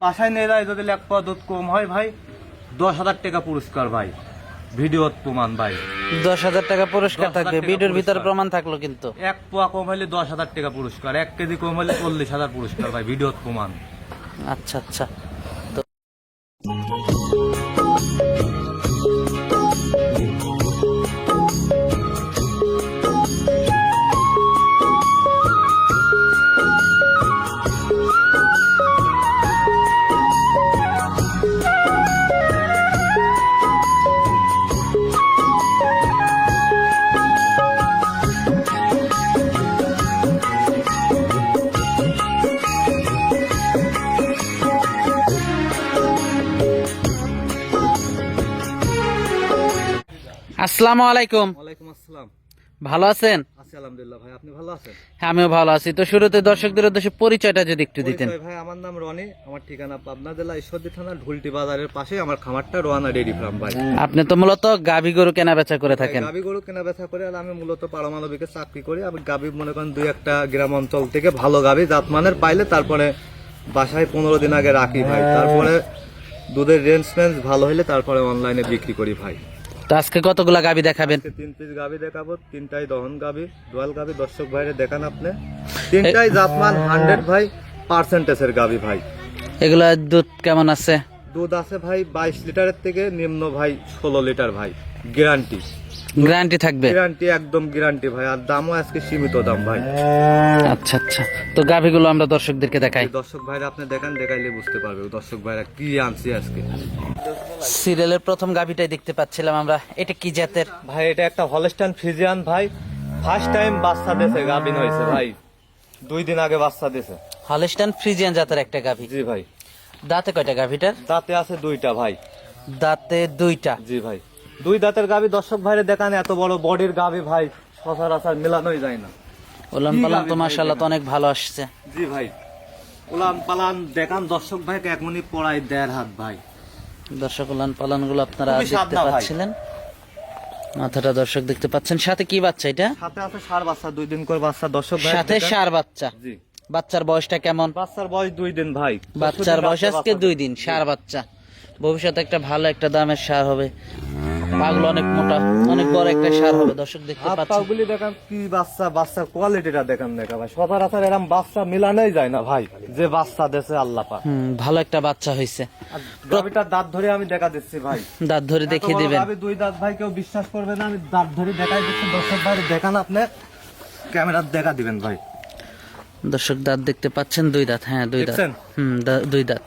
বাসায় নিয়ে যায় যদি এক পোয়া দুধ কম হয় ভাই 10,000 টাকা পুরস্কার ভাই, ভিডিওর প্রমাণ ভাই। 10,000 টাকা পুরস্কার 10,000 থাকবে, টাকা ভিডিওর ভিতর পুরস্কার। প্রমাণ থাকলো কিন্তু। এক পোয়া কম হলে 10,000 টাকা পুরস্কার, 1 কেজি কম হলে 40,000 পুরস্কার ভাই, ভিডিওর প্রমাণ। আচ্ছা আচ্ছা। আসসালামু আলাইকুম, ওয়ালাইকুম আসসালাম। ভালো আছেন? আছি আলহামদুলিল্লাহ ভাই, আপনি ভালো আছেন? হ্যাঁ, আমিও ভালো আছি। তো শুরুতে দর্শকদের উদ্দেশ্যে পরিচয়টা যদি একটু দিতেন। পরিচয় ভাই, আমার নাম রনি, আমার ঠিকানা পাবনা জেলা ঈশ্বরদী থানা ঢুলটি বাজারের পাশে আমার খামারটা রোয়ানা ডেইরি ফার্ম ভাই। আপনি তো মূলত গাভী গরু কেনা বেচা করে থাকেন। গাবি গরু কেনা বেচা করে, আর আমি মূলত পারমাণবিকে চাকরি করি। আমি গাবি মনে করেন দুই একটা গ্রাম অঞ্চল থেকে ভালো গাবি জাতমানের পাইলে তারপরে বাসায় 15 দিন আগে রাখি ভাই, তারপরে দুধের রেঞ্জ ফেঞ্জ ভালো হলে তারপরে অনলাইনে বিক্রি করি ভাই। তো আজকে কতগুলা গাভী দেখাবেন? 3 পিস গাবি দেখাবো, 3টাই দহন গাবি, দোয়াল গাবি। দর্শক ভাইরে দেখান আপনি, 3টাই জাতমান 100 ভাই পার্সেন্টেজের গাবি ভাই। এগুলা দুধ কেমন আছে? দুধ আছে ভাই 22 লিটারের থেকে নিম্ন ভাই 16 লিটার ভাই, গ্যারান্টি। গ্যারান্টি থাকবে? গ্যারান্টি, একদম গ্যারান্টি ভাই। আর দামও আজকে সীমিত দাম ভাই। আচ্ছা আচ্ছা। তো গাভীগুলো আমরা দর্শকদেরকে দেখাই। দর্শক ভাইরা আপনি দেখান, দেখাইলে বুঝতে পারবে দর্শক ভাইরা কি আনছি আজকে। সিরিয়ালের প্রথম গাভীটাই দেখতে পাচ্ছিলাম আমরা, এটা কি জাতের? ভাই এটা একটা হলস্টাইন ফ্রিজিয়ান ভাই, ফার্স্ট টাইম বাচ্চা দিয়েছে, গাভিন হয়েছে ভাই, 2 দিন আগে বাচ্চা দিয়েছে। হলস্টাইন ফ্রিজিয়ান জাতের একটা গাভী। জি ভাই। দাঁতে কয়টা গাভীটার? দাঁতে আছে 2টা ভাই। দাঁতে 2টা? জি ভাই, 2 দাঁতের গাভি। দর্শক ভাইরে দেখান, এত বড় বডির গাভি ভাই সচরাচর মেলানোই যায় না। ওলান কি পালান গাভী তো ভাই মাশাআল্লাহ তো এটা? অনেক ভালো আসছে। জি ভাই, উলান পালান দেখান দর্শক ভাইকে, এক মিনিট পড়াই 1.5 হাত ভাই। দর্শক উলান পালান গুলো আপনারা খুবই দেখতে সাদা ভাই। পাচ্ছিলেন, মাথাটা দর্শক দেখতে পাচ্ছেন। সাথে কি বাচ্চা এটা? সাথে আছে ষাঁড় বাচ্চা, 2 দিন করে বাচ্চা। দর্শক ভাই সাথে ষাঁড় বাচ্চা? জি। বাচ্চার বয়সটা কেমন? বাচ্চার বয়স 2 দিন ভাই। বাচ্চার বয়স আজকে 2 দিন, ষাঁড় বাচ্চা। ভবিষ্যতে একটা ভালো একটা দামের ষাঁড় হবে। পাগুলো অনেক মোটা, অনেক বড় একটা ষাঁড় হবে। দর্শক দেখতে হাত পাচ্ছেন। পাগুলি দেখান, কি বাচ্চা, বাচ্চার কোয়ালিটিটা দেখান দেখা ভাই। সচরাচর এরকম বাচ্চা মিলানোই যায় না ভাই, যে বাচ্চা দেশে আল্লাহ পাক। ভালো একটা বাচ্চা হয়েছে। আর গাভিটার দাঁত ধরে আমি দেখা দিচ্ছি ভাই, দাঁত ধরে দেখিয়ে দিবেন। আমি 2 দাঁত ভাই, কেউ বিশ্বাস করবে না, আমি দাঁত ধরে দেখাই দিচ্ছি। দর্শক ভাই দেখান, আপনি ক্যামেরার দেখা দিবেন ভাই। দর্শক দাঁত দেখতে পাচ্ছেন, 2 দাঁত। হ্যাঁ 2 দাঁত। দেখছেন? 2 দাঁত।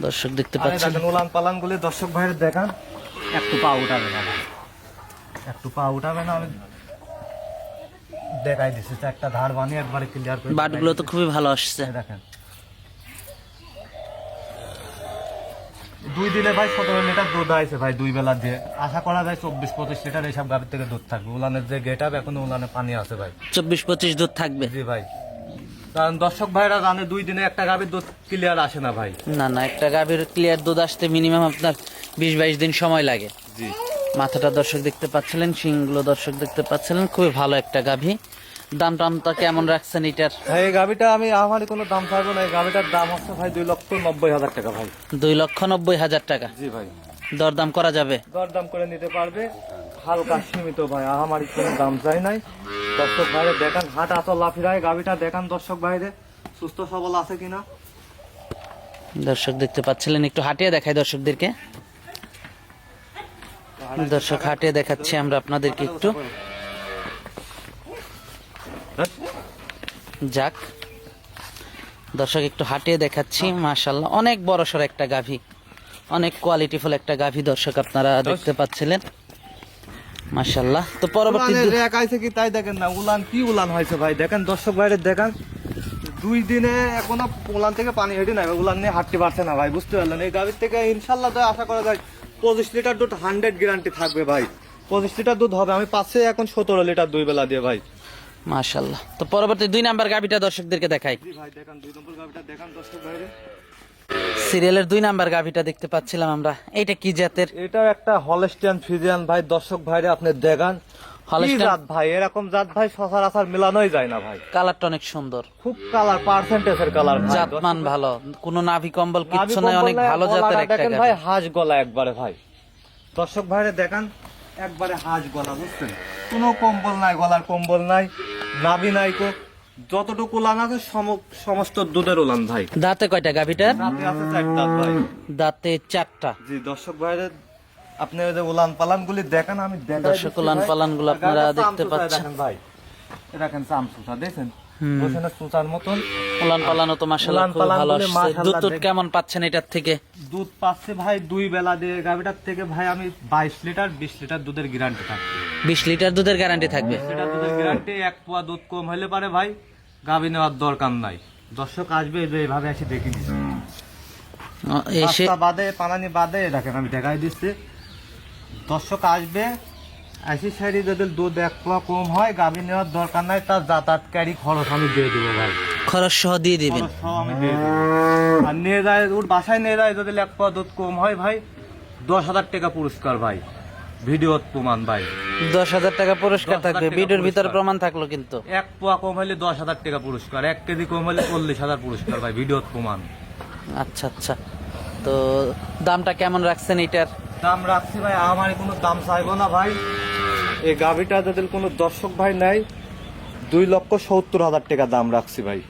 দর্শক দেখতে আরে পাচ্ছেন। দেখেন উলান পালান গুলি দর্শক ভাইয়ের দেখান, একটু পা উঠাবে না ভাই, একটু পা উঠাবে না, আমি দেখাই দিচ্ছি। একটা ধার বানিয়ে একবারে ক্লিয়ার করে বাটগুলো তো খুবই ভালো আসছে। দেখেন। 2 দিনে ভাই 17 লিটার দুধ আছে ভাই, 2 বেলা দিয়ে। আশা করা যায় 24-25 লিটার এইসব গাভীর থেকে দুধ থাকবে। উলানের যে গেট আপ, এখনো উলানে পানি আছে ভাই। 24-25 দুধ থাকবে? জি ভাই, কারণ দর্শক ভাইরা জানে 2 দিনে একটা গাভীর দুধ ক্লিয়ার আসে না ভাই। না না, একটা গাভীর ক্লিয়ার দুধ আসতে মিনিমাম আপনার 20-22 দিন সময় লাগে। জি। মাথাটা দর্শক দেখতে পাচ্ছিলেন, শিংগুলো দর্শক দেখতে পাচ্ছিলেন, খুবই ভালো একটা গাভী। দাম টামটা কেমন রাখছেন এটার? ভাই এই গাভীটা আমি আমারই কোনো দাম চাইবো না, এই গাভীটার দাম হচ্ছে ভাই 2,90,000 টাকা ভাই। 2,90,000 টাকা? জি ভাই, দরদাম করা যাবে? দরদাম করে নিতে পারবে, হালকা সীমিত ভাই, আমারই কোনো দাম চাই নাই। দর্শক ভাইরে দেখান, হাট আতো লাফিরায় গাভীটা দেখান দর্শক ভাইরে, সুস্থ সবল আছে কিনা। দর্শক দেখতে পাচ্ছিলেন, একটু হাঁটিয়ে দেখাই দর্শকদেরকে। দর্শক হাঁটিয়ে দেখাচ্ছি আমরা আপনাদেরকে একটু। যাক, দর্শক একটু হাঁটিয়ে দেখাচ্ছি। মাশাআল্লাহ অনেক বড়সড় একটা গাভী, অনেক কোয়ালিটিফুল একটা গাভী দর্শক আপনারা দেখতে পাচ্ছিলেন। মাশাআল্লাহ। তো পরবর্তী উলানের রেক আইছে কি তাই দেখেন না, উলান কি উলান হয়েছে ভাই, দেখেন দর্শক ভাইরে দেখান। 2 দিনে এখনো উলান থেকে পানি হেঁটে নাই, উলান নিয়ে হাঁটতে পারছে না ভাই, বুঝতে পারলেন। এই গাভীর থেকে ইনশাল্লাহ তো আশা করা যায় 25 লিটার দুধ 100 গ্যারান্টি থাকবে ভাই। 25 লিটার দুধ হবে, আমি পাচ্ছে এখন 17 লিটার 2 বেলা দিয়ে ভাই। মাশাআল্লাহ। তো পরবর্তী 2 নাম্বার গাভীটা দর্শকদেরকে দেখাই। জি ভাই দেখান, 2 নম্বর গাভীটা দেখান দর্শক ভাইরে। সিরিয়ালের 2 নাম্বার গাভীটা দেখতে পাচ্ছিলাম আমরা, এটা কি জাতের? এটা একটা হলস্টিয়ান ফ্রিজিয়ান ভাই, দর্শক ভাইরে আপনি দেখান। কি হলস্টাইন জাত ভাই, এরকম জাত ভাই সচরাচর মেলানোই যায় না ভাই। কালারটা অনেক সুন্দর, খুব কালার, পার্সেন্টেজের কালার ভাই। জাতমান ভালো, কোনো নাভি কম্বল নাভি কিচ্ছু নাই, অনেক কম্বল ভালো নাই, জাতের গলাটা একটা দেখেন গাভী। ভাই, হাঁস গলা একবারে ভাই। দর্শক ভাইরে দেখান, একবারে হাঁস গলা, বুঝছেন? কোনো কম্বল নাই, গলার কম্বল নাই, নাভি নাই কো। যতটুকু উলান আছে সমস্ত দুধের উলান ভাই। দাঁতে কয়টা গাভীটার? রাতে আছে 4 দাঁত ভাই। দাঁতে 4টা। জি দর্শক ভাইরে, আপনি ওই যে উলান পালান গুলি দেখেন, আমি দেখাই দর্শক, দিচ্ছি উলান ভাই। পালানগুলো আপনারা গাভীটা দেখতে চামচুচা পাচ্ছেন। দেখেন ভাই, এ দেখেন চামচুচা, দেখছেন? বসেন সুচার মতন। উলান পালানো তো মাশাআল্লাহ উলান খুব পালান ভালো গুলি আসছে। মাশাআল্লাহ দুধ টুধ দেখ- কেমন পাচ্ছেন এটার থেকে? দুধ পাচ্ছে ভাই 2 বেলা দিয়ে গাভীটার থেকে ভাই আমি 22 লিটার 20 লিটার দুধের গ্যারান্টি থাকবে। 20 লিটার দুধের গ্যারান্টি থাকবে। লিটার দুধের গ্যারান্টি, 1 পোয়া দুধ কম হলে পারে ভাই গাভী নেওয়ার দরকার নাই। দর্শক আসবে যে এইভাবে এসে দেখে নিচ্ছে। এসে পাঁচটা বাদে পানানি বাদে দেখেন আমি দেখাই দিচ্ছি। দর্শক আসবে, 80 সাইডে যদি দুধ 1 পোয়া কম হয় গাভী নেওয়ার দরকার নাই, তার যাতায়াত ক্যারি খরচ আমি দিয়ে দেবো ভাই। খরচ সহ দিয়ে দিবেন। খরচ সহ আমি দিয়ে দেবো। আর নিয়ে যায় ওর বাসায় নিয়ে যায় যদি 1 পোয়া দুধ কম হয় ভাই, 10,000 টাকা পুরস্কার ভাই, ভিডিওর প্রমাণ ভাই। 10,000 টাকা পুরস্কার 10,000 থাকবে, টাকা ভিডিওর ভিতরে পুরস্কার। প্রমাণ থাকলো কিন্তু। 1 পোয়া কম হলে 10,000 টাকা পুরস্কার, 1 কেজি কম হলে 40,000 পুরস্কার ভাই, ভিডিওর প্রমাণ। আচ্ছা আচ্ছা, তো দামটা কেমন রাখছেন এটার? দাম রাখছি ভাই, আমার কোনো দাম চাইবো না ভাই। এই গাভিটা যদি কোনো দর্শক ভাই নাই, 2,70,000 টাকা দাম রাখছি ভাই।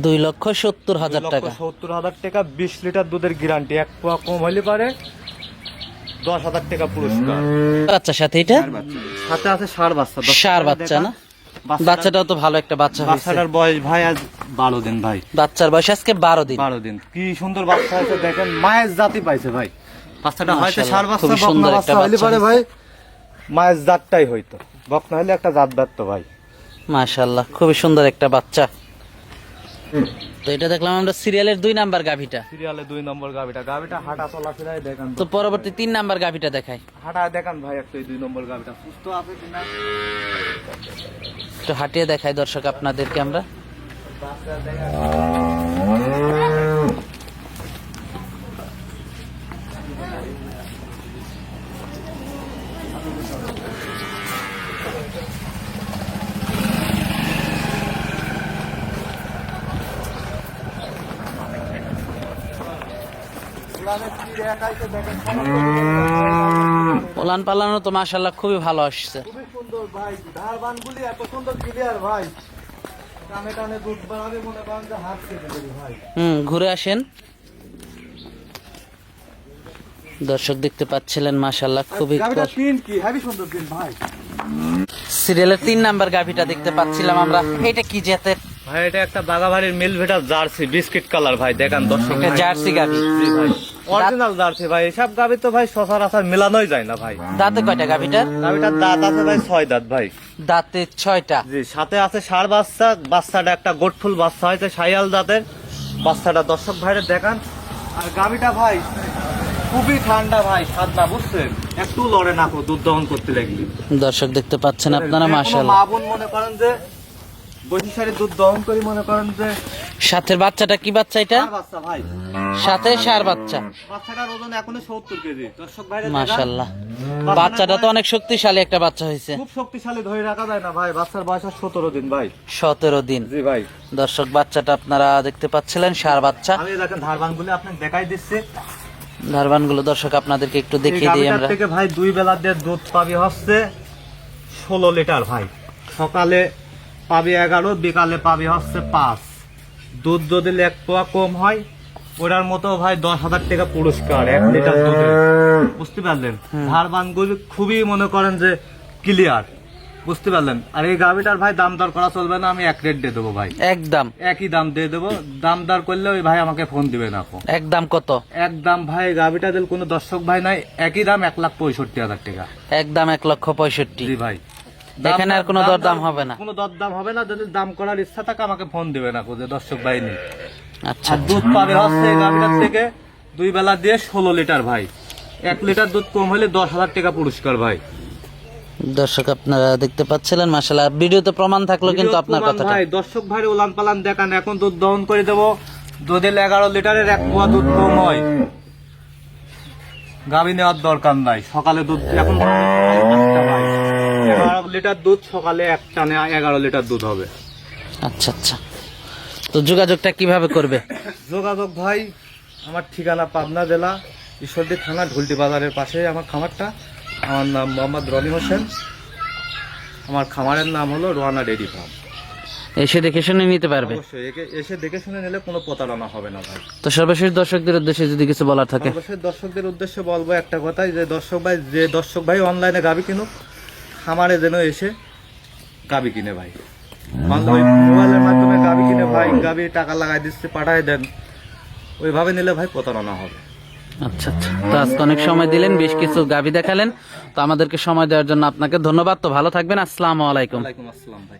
2,70,000 টাকা। 2,70,000 টাকা, 20 লিটার দুধের গ্যারান্টি, 1 পোয়া কম হলে পারে 10,000 টাকা পুরস্কার। বাচ্চার সাথে এটা সাথে আছে ষাঁড় বাচ্চা। ষাঁড় বাচ্চা না? বাচ্চাটাও তো ভালো একটা বাচ্চা হয়েছে। বাচ্চাটার বয়স ভাই আজ 12 দিন ভাই। বাচ্চার বয়স আজকে 12 দিন। 12 দিন, কি সুন্দর বাচ্চা হয়েছে দেখেন, মায়ের জাতি পাইছে ভাই। বাচ্চাটা হয়তো মাশাআল্লাহ, ষাঁড় বাচ্চা, খুবই বকনা সুন্দর বাচ্চা একটা হইলে বাচ্চা পারে ভাই মায়ের জাতটাই হইতো, বকনা হলে একটা জাত বাড়তো ভাই। মাশাআল্লাহ, খুবই সুন্দর একটা বাচ্চা। তো এটা দেখলাম আমরা সিরিয়ালের 2 নাম্বার গাভীটা। সিরিয়ালে 2 নম্বর গাভিটা হাঁটা চলাফেরায় দেখেন, তো পরবর্তী 3 নাম্বার গাভীটা দেখাই। হাঁটা দেখান ভাই, একটা 2 নম্বর গাভিটা সুস্থ আছে কিনা। একটু হাঁটিয়ে দেখাই দর্শক আপনাদেরকে আমরা। বাচ্চা দেখেন। ওলান পালানো তো মাশাআল্লাহ খুবই ভালো আসছে। খুবই সুন্দর ভাই, ধারবানগুলি এত সুন্দর ক্লিয়ার ভাই, টানে টানে দুধ বাড়াবে মনে করেন যে হাত কেটে দেবে ভাই। ঘুরে আসেন। দর্শক দেখতে পাচ্ছিলেন মাশাআল্লাহ খুবই গাভিটা তিন কি হেভি সুন্দর দিন ভাই। সিরিয়ালের 3 নাম্বার গাভীটা দেখতে পাচ্ছিলাম আমরা। এটা কি জাতের? ভাই এটা একটা বাগাবাড়ির মিল ভেটার জার্সি, বিস্কিট কালার ভাই, দেখান দর্শক একটা জার্সি গাভী। জি ভাই, অরিজিনাল জার্সি ভাই। এসব গাভি তো ভাই সচরাচর মেলানোই যায় না ভাই। দাঁতে কয়টা গাভীটার? গাভিটার দাঁত আছে ভাই 6 দাঁত ভাই। দাঁতে 6টা। জি, সাথে আছে ষাঁড় বাচ্চা, বাচ্চাটা একটা গোটফুল বাচ্চা হয়েছে শাইয়াল দাঁতের বাচ্চাটা, দর্শক ভাইরে দেখান। আর গাভিটা ভাই খুবই ঠান্ডা ভাই, সাদা, বুঝছেন? একটু লড়ে না দুধ দহন করতে লাগলি। দর্শক দেখতে পাচ্ছেন আপনারা মাশাআল্লাহ। মা বোন মনে করেন যে বৈশাখের দুধ দহন করি, মনে করেন যে সাথের বাচ্চাটা কি বাচ্চা এটা? ষাঁড় বাচ্চা ভাই। সাথে ষাঁড় বাচ্চা। বাচ্চাটার ওজন এখনো 70 কেজি। দর্শক ভাইরে দেখান। মাশাআল্লাহ, বাচ্চাটা তো অনেক শক্তিশালী একটা বাচ্চা হয়েছে। খুব শক্তিশালী, ধরে রাখা যায় না ভাই। বাচ্চার বয়স 17 দিন ভাই। 17 দিন। জি ভাই, দর্শক বাচ্চাটা আপনারা দেখতে পাচ্ছিলেন, ষাঁড় বাচ্চা। আমি দেখেন ধারবানগুলি আপনাকে দেখাই দিচ্ছি। ধারবান গুলো দর্শক আপনাদেরকে একটু এই দেখিয়ে দিই গাভিটার আমরা। থেকে ভাই 2 বেলা দিয়ে দুধ পাবি হচ্ছে 16 লিটার ভাই। সকালে পাবি 11, বিকালে পাবি হচ্ছে 5। দুধ যদি 1 পোয়া কম হয় ওটার মতো ভাই 10,000 টাকা পুরস্কার 1 লিটার দুধে, বুঝতে পারলেন? ধারবানগুলি খুবই মনে করেন যে ক্লিয়ার, বুঝতে পারলেন? আর এই গাভিটার ভাই দাম দর করা চলবে না, আমি 1 রেট দিয়ে দেবো ভাই, একদম একই দাম দিয়ে দেবো। দাম দর করলে ওই ভাই আমাকে ফোন দিবেন আপু। একদম কত? একদম ভাই, গাভিটা দিল কোনো দর্শক ভাই নাই, একই দাম 1,65,000 টাকা। একদম 1,65,000। জি ভাই, এখানে আর কোনো দরদাম হবে না? কোনো দরদাম হবে না। যদি দাম করার ইচ্ছা থাকে আমাকে ফোন দিবেন আপু, যে দর্শক ভাই নেই। আচ্ছা, আর দুধ পাবে হচ্ছে এই গাভিটার থেকে 2 বেলা দিয়ে 16 লিটার ভাই। 1 লিটার দুধ কম হলে 10,000 টাকা পুরস্কার ভাই। দর্শক আপনারা দেখতে পাচ্ছিলেন মাশাআল্লাহ, ভিডিওতে প্রমাণ থাকলো কিন্তু আপনার প্রমাণ কথাটা। ভাই, দর্শক ভাই উলান পালান দেখান। এখন দুধ দহন করে দেবো, দুধের 11 লিটারের 1 পোয়া দুধ কম হয়, গাভী নেওয়ার দরকার নাই। সকালে দুধ এখন ভাই 12 লিটার দুধ, সকালে এক টানে 11 লিটার দুধ হবে। আচ্ছা আচ্ছা, তো যোগাযোগটা কিভাবে করবে? যোগাযোগ ভাই, আমার ঠিকানা পাবনা জেলা ঈশ্বরদী থানা ঢুলটি বাজারের পাশে আমার খামারটা। আমার নাম মোহাম্মদ রনি হোসেন, আমার খামারের নাম হলো রোহানা ডেইরি ফার্ম। এসে দেখে শুনে নিতে পারবে? অবশ্যই এসে দেখে শুনে নিলে কোনো প্রতারণা হবে না ভাই। তো সর্বশেষ দর্শকদের উদ্দেশ্যে যদি কিছু বলার থাকে? অবশ্যই দর্শকদের উদ্দেশ্যে বলবো একটা কথাই, যে দর্শক ভাই অনলাইনে গাবি কিনুক, খামারে যেন এসে গাবি কিনে ভাই। ওই মোবাইলের মাধ্যমে গাবি কিনে ভাই, গাবি টাকা লাগাই দিচ্ছে পাঠায় দেন, ওইভাবে নিলে ভাই প্রতারণা হবে। আচ্ছা আচ্ছা, তো আজকে অনেক সময় দিলেন, বেশ কিছু গাভী দেখালেন, তো আমাদেরকে সময় দেওয়ার জন্য আপনাকে ধন্যবাদ। তো ভালো থাকবেন, আসসালামু আলাইকুম। ওয়ালাইকুম আসসালাম ভাই।